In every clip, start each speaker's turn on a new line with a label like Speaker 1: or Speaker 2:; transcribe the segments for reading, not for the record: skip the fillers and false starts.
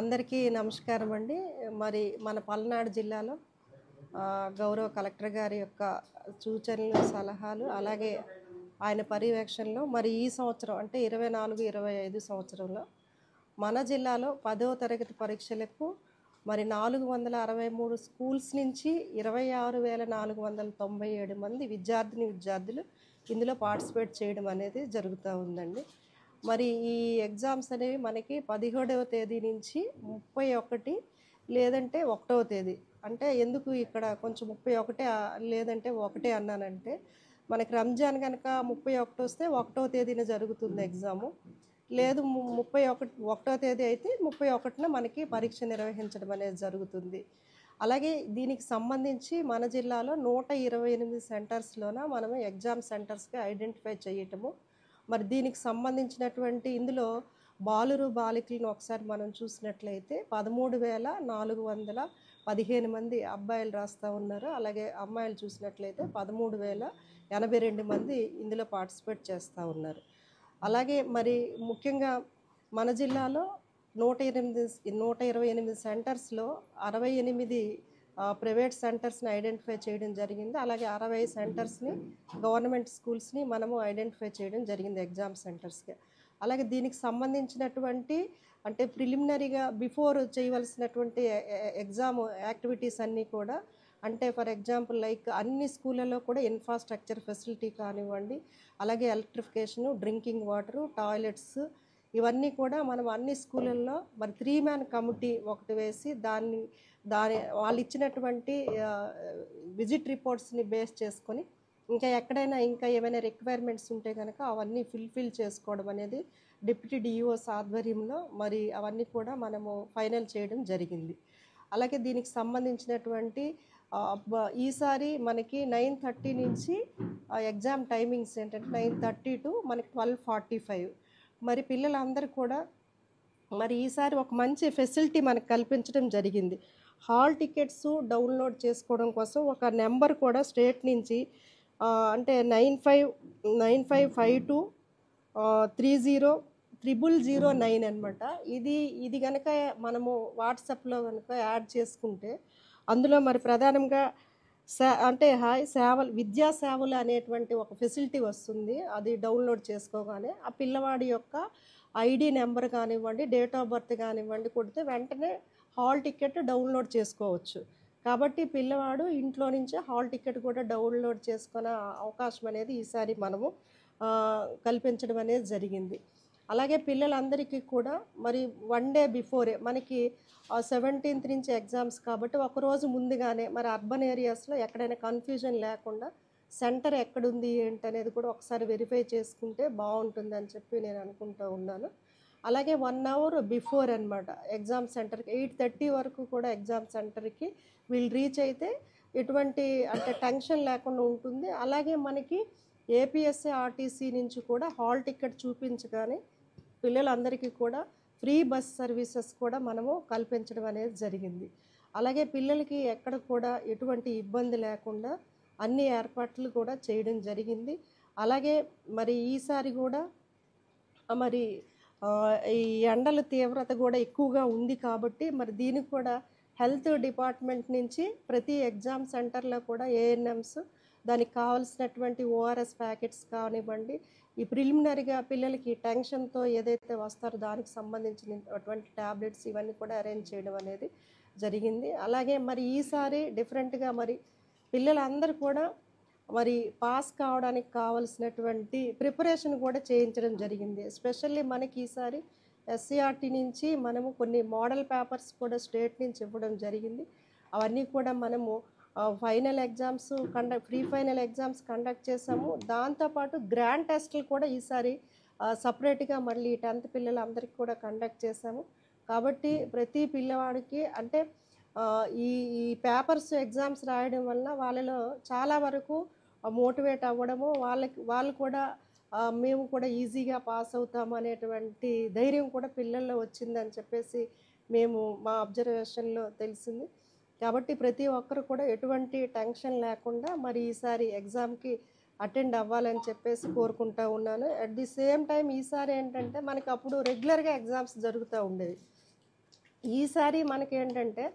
Speaker 1: అందరికీ నమస్కారం అండి. మరి మన పల్నాడు జిల్లాలో గౌరవ కలెక్టర్ గారి యొక్క సూచనలు, సలహాలు అలాగే ఆయన పర్యవేక్షణలో మరి ఈ సంవత్సరం అంటే 24, 25 సంవత్సరంలో మన జిల్లాలో 10వ తరగతి పరీక్షలకు మరి 463 స్కూల్స్ నుంచి 26,497 మంది విద్యార్థులు ఇందులో పార్టిసిపేట్ చేయడం అనేది జరుగుతూ ఉందండి. మరి ఈ ఎగ్జామ్స్ అనేవి మనకి 17వ తేదీ నుంచి 31 లేదంటే 1వ తేదీ. అంటే ఎందుకు ఇక్కడ కొంచెం 31 లేదంటే 1 అన్నానంటే మనకి రంజాన్ కనుక 31 వస్తే 1వ తేదీన జరుగుతుంది ఎగ్జాము. లేదు 1వ తేదీ అయితే 31న మనకి పరీక్ష నిర్వహించడం అనేది జరుగుతుంది. అలాగే దీనికి సంబంధించి మన జిల్లాలో 128 సెంటర్స్లోన మనము ఎగ్జామ్ సెంటర్స్గా ఐడెంటిఫై చేయటము. మరి దీనికి సంబంధించినటువంటి ఇందులో బాలికలను ఒకసారి మనం చూసినట్లయితే 13,415 మంది అబ్బాయిలు రాస్తూ ఉన్నారు. అలాగే అమ్మాయిలు చూసినట్లయితే 13,082 మంది ఇందులో పార్టిసిపేట్ చేస్తూ ఉన్నారు. అలాగే మరి ముఖ్యంగా మన జిల్లాలో 128 సెంటర్స్లో 68 ప్రైవేట్ సెంటర్స్ని ఐడెంటిఫై చేయడం జరిగింది. అలాగే 60 సెంటర్స్ని గవర్నమెంట్ స్కూల్స్ని మనము ఐడెంటిఫై చేయడం జరిగింది ఎగ్జామ్ సెంటర్స్గా. అలాగే దీనికి సంబంధించినటువంటి అంటే ప్రిలిమినరీగా బిఫోర్ చేయవలసినటువంటి ఎగ్జామ్ యాక్టివిటీస్ అన్నీ కూడా అంటే ఫర్ ఎగ్జాంపుల్ లైక్ అన్ని స్కూళ్ళలో కూడా ఇన్ఫ్రాస్ట్రక్చర్ ఫెసిలిటీ కానివ్వండి, అలాగే ఎలక్ట్రిఫికేషను, డ్రింకింగ్ వాటరు, టాయిలెట్స్ ఇవన్నీ కూడా మనం అన్ని స్కూళ్ళల్లో మరి 3 మ్యాన్ కమిటీ ఒకటి వేసి దాని వాళ్ళు ఇచ్చినటువంటి విజిట్ రిపోర్ట్స్ని బేస్ చేసుకొని ఇంకా ఎక్కడైనా ఇంకా ఏమైనా రిక్వైర్మెంట్స్ ఉంటే కనుక అవన్నీ ఫిల్ఫిల్ చేసుకోవడం అనేది డిప్యూటీ డిఈఓస్ ఆధ్వర్యంలో మరి అవన్నీ కూడా మనము ఫైనల్ చేయడం జరిగింది. అలాగే దీనికి సంబంధించినటువంటి ఈసారి మనకి 9:30 నుంచి ఎగ్జామ్ టైమింగ్స్ ఏంటంటే 9:30 టు మనకి 12:45. మరి పిల్లలందరూ కూడా మరి ఈసారి ఒక మంచి ఫెసిలిటీ మనకు కల్పించడం జరిగింది. హాల్ టికెట్స్ డౌన్లోడ్ చేసుకోవడం కోసం ఒక నెంబర్ కూడా స్టేట్ నుంచి అంటే 9552 30 009 అనమాట. ఇది కనుక మనము వాట్సాప్లో కనుక యాడ్ చేసుకుంటే అందులో మరి ప్రధానంగా అంటే విద్యా సేవలు అనేటువంటి ఒక ఫెసిలిటీ వస్తుంది. అది డౌన్లోడ్ చేసుకోగానే ఆ పిల్లవాడి యొక్క ఐడి నెంబర్ కానివ్వండి, డేట్ ఆఫ్ బర్త్ కానివ్వండి కొడితే వెంటనే హాల్ టికెట్ డౌన్లోడ్ చేసుకోవచ్చు. కాబట్టి పిల్లవాడు ఇంట్లో నుంచే హాల్ టికెట్ కూడా డౌన్లోడ్ చేసుకునే అవకాశం అనేది ఈసారి మనము కల్పించడం అనేది జరిగింది. అలాగే పిల్లలందరికీ కూడా మరి 1 డే బిఫోరే మనకి 17th నుంచి ఎగ్జామ్స్ కాబట్టి ఒకరోజు ముందుగానే మరి అర్బన్ ఏరియాస్లో ఎక్కడైనా కన్ఫ్యూజన్ లేకుండా సెంటర్ ఎక్కడుంది ఏంటనేది కూడా ఒకసారి వెరిఫై చేసుకుంటే బాగుంటుంది అని చెప్పి నేను అనుకుంటూ ఉన్నాను. అలాగే 1 అవర్ బిఫోర్ అనమాట ఎగ్జామ్ సెంటర్కి 8:30 వరకు కూడా ఎగ్జామ్ సెంటర్కి వీళ్ళు రీచ్ అయితే ఎటువంటి అంటే టెన్షన్ లేకుండా ఉంటుంది. అలాగే మనకి ఏపీఎస్ఏ ఆర్టీసీ నుంచి కూడా హాల్ టికెట్ చూపించగానే పిల్లలందరికీ కూడా ఫ్రీ బస్ సర్వీసెస్ కూడా మనము కల్పించడం అనేది జరిగింది. అలాగే పిల్లలకి ఎక్కడ కూడా ఎటువంటి ఇబ్బంది లేకుండా అన్ని ఏర్పాట్లు కూడా చేయడం జరిగింది. అలాగే మరి ఈసారి కూడా మరి ఈ ఎండల తీవ్రత కూడా ఎక్కువగా ఉంది కాబట్టి మరి దీనికి కూడా హెల్త్ డిపార్ట్మెంట్ నుంచి ప్రతి ఎగ్జామ్ సెంటర్లో కూడా ఏఎన్ఎంస్ దానికి కావాల్సినటువంటి ఓఆర్ఎస్ ప్యాకెట్స్ కానివ్వండి, ఈ ప్రిలిమినరీగా పిల్లలకి టెన్షన్తో ఏదైతే వస్తారో దానికి సంబంధించినటువంటి ట్యాబ్లెట్స్ ఇవన్నీ కూడా అరేంజ్ చేయడం అనేది జరిగింది. అలాగే మరి ఈసారి డిఫరెంట్గా మరి పిల్లలందరూ కూడా మరి పాస్ కావడానికి కావలసినటువంటి ప్రిపరేషన్ కూడా చేయించడం జరిగింది. ఎస్పెషల్లీ మనకి ఈసారి ఎస్సీఆర్టీ నుంచి మనము కొన్ని మోడల్ పేపర్స్ కూడా స్టేట్ నుంచి ఇవ్వడం జరిగింది. అవన్నీ కూడా మనము final exams pre final exams conduct చేసాము. దాంతోపాటు గ్రాండ్ టెస్టులు కూడా ఈసారి సపరేట్గా మళ్ళీ 10th పిల్లలందరికీ కూడా కండక్ట్ చేసాము. కాబట్టి ప్రతి పిల్లవాడికి అంటే ఈ పేపర్స్ ఎగ్జామ్స్ రాయడం వల్ల వాళ్ళలో చాలా వరకు మోటివేట్ అవ్వడము, వాళ్ళు కూడా మేము కూడా ఈజీగా పాస్ అవుతాము అనేటువంటి ధైర్యం కూడా పిల్లల్లో వచ్చిందని చెప్పేసి మేము మా అబ్జర్వేషన్లో తెలిసింది. కాబట్టి ప్రతి ఒక్కరు కూడా ఎటువంటి టెన్షన్ లేకుండా మరి ఈసారి ఎగ్జామ్కి అటెండ్ అవ్వాలని చెప్పేసి కోరుకుంటూ ఉన్నాను. అట్ ది సేమ్ టైం ఈసారి ఏంటంటే మనకి అప్పుడు రెగ్యులర్గా ఎగ్జామ్స్ జరుగుతూ ఉండేవి. ఈసారి మనకేంటంటే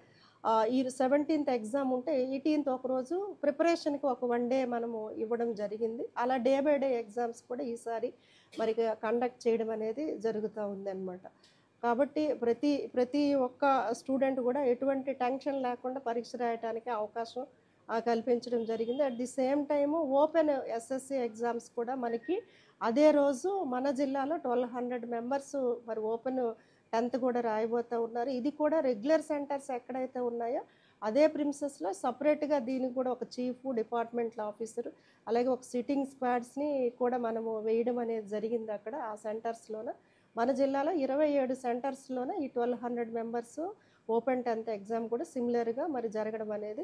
Speaker 1: ఈ 17th ఎగ్జామ్ ఉంటే 18th ఒకరోజు ప్రిపరేషన్కి ఒక 1 డే మనము ఇవ్వడం జరిగింది. అలా డే బై డే ఎగ్జామ్స్ కూడా ఈసారి మరి కండక్ట్ చేయడం అనేది జరుగుతూ ఉందన్నమాట. కాబట్టి ప్రతి ప్రతి ఒక్క స్టూడెంట్ కూడా ఎటువంటి టెన్షన్ లేకుండా పరీక్ష రాయడానికి అవకాశం కల్పించడం జరిగింది. At the same time open SSC exams కూడా మనకి అదే రోజు మన జిల్లాలో 1200 మెంబర్స్ మరి ఓపెన్ 10th కూడా రాయబోతూ ఉన్నారు. ఇది కూడా రెగ్యులర్ సెంటర్స్ ఎక్కడైతే ఉన్నాయో అదే ప్రిమిసెస్లో సపరేట్గా దీనికి కూడా ఒక చీఫ్, డిపార్ట్మెంటల్ ఆఫీసర్, అలాగే ఒక సిట్టింగ్ స్క్వాడ్స్ని కూడా మనము వేయడం అనేది జరిగింది అక్కడ ఆ సెంటర్స్లోన. మన జిల్లాలో 27 సెంటర్స్లోనే ఈ 1200 మెంబర్స్ ఓపెన్ 10th ఎగ్జామ్ కూడా సిమిలర్గా మరి జరగడం అనేది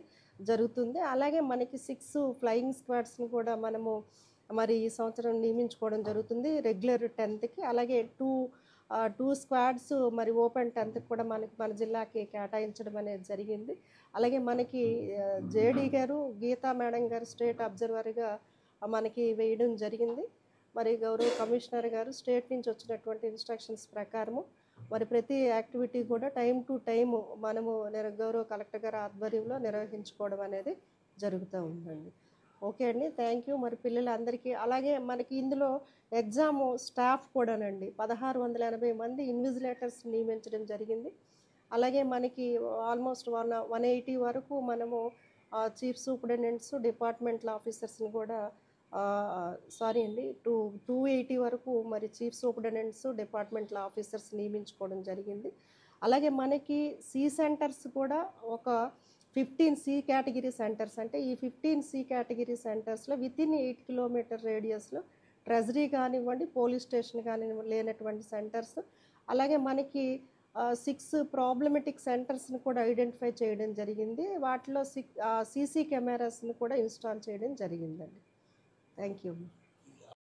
Speaker 1: జరుగుతుంది. అలాగే మనకి 6 ఫ్లయింగ్ స్క్వాడ్స్ని కూడా మనము మరి ఈ సంవత్సరం నియమించుకోవడం జరుగుతుంది రెగ్యులర్ 10th. అలాగే 2 స్క్వాడ్స్ మరి ఓపెన్ 10th కూడా మన జిల్లాకి కేటాయించడం అనేది జరిగింది. అలాగే మనకి జేడీ గారు, గీతా మేడం గారు స్టేట్ అబ్జర్వర్గా మనకి వేయడం జరిగింది. మరి గౌరవ కమిషనర్ గారు స్టేట్ నుంచి వచ్చినటువంటి ఇన్స్ట్రక్షన్స్ ప్రకారము మరి ప్రతి యాక్టివిటీ కూడా టైం టు టైము మనము గౌరవ కలెక్టర్ గారి ఆధ్వర్యంలో నిర్వహించుకోవడం అనేది జరుగుతూ ఉందండి. ఓకే అండి, థ్యాంక్ యూ. మరి పిల్లలందరికీ అలాగే మనకి ఇందులో ఎగ్జాము స్టాఫ్ కూడానండి 1680 మంది ఇన్విజిలేటర్స్ నియమించడం జరిగింది. అలాగే మనకి ఆల్మోస్ట్ 180 వరకు మనము చీఫ్ సూపరింటెండెంట్స్, డిపార్ట్మెంటల్ ఆఫీసర్స్ని కూడా సారీ అండి 280 వరకు మరి చీఫ్ సూపరింటెండెంట్స్, డిపార్ట్మెంటల్ ఆఫీసర్స్ నియమించుకోవడం జరిగింది. అలాగే మనకి సి సెంటర్స్ కూడా ఒక 15 సి కేటగిరీ సెంటర్స్, అంటే ఈ 15 సి కేటగిరీ సెంటర్స్లో వితిన్ 8 కిలోమీటర్ రేడియస్లో ట్రెజరీ కానివ్వండి, పోలీస్ స్టేషన్ కానివ్వండి లేనటువంటి సెంటర్స్. అలాగే మనకి 6 ప్రాబ్లమెటిక్ సెంటర్స్ని కూడా ఐడెంటిఫై చేయడం జరిగింది. వాటిలో 6 సీసీ కెమెరాస్ని కూడా ఇన్స్టాల్ చేయడం జరిగిందండి. Thank you.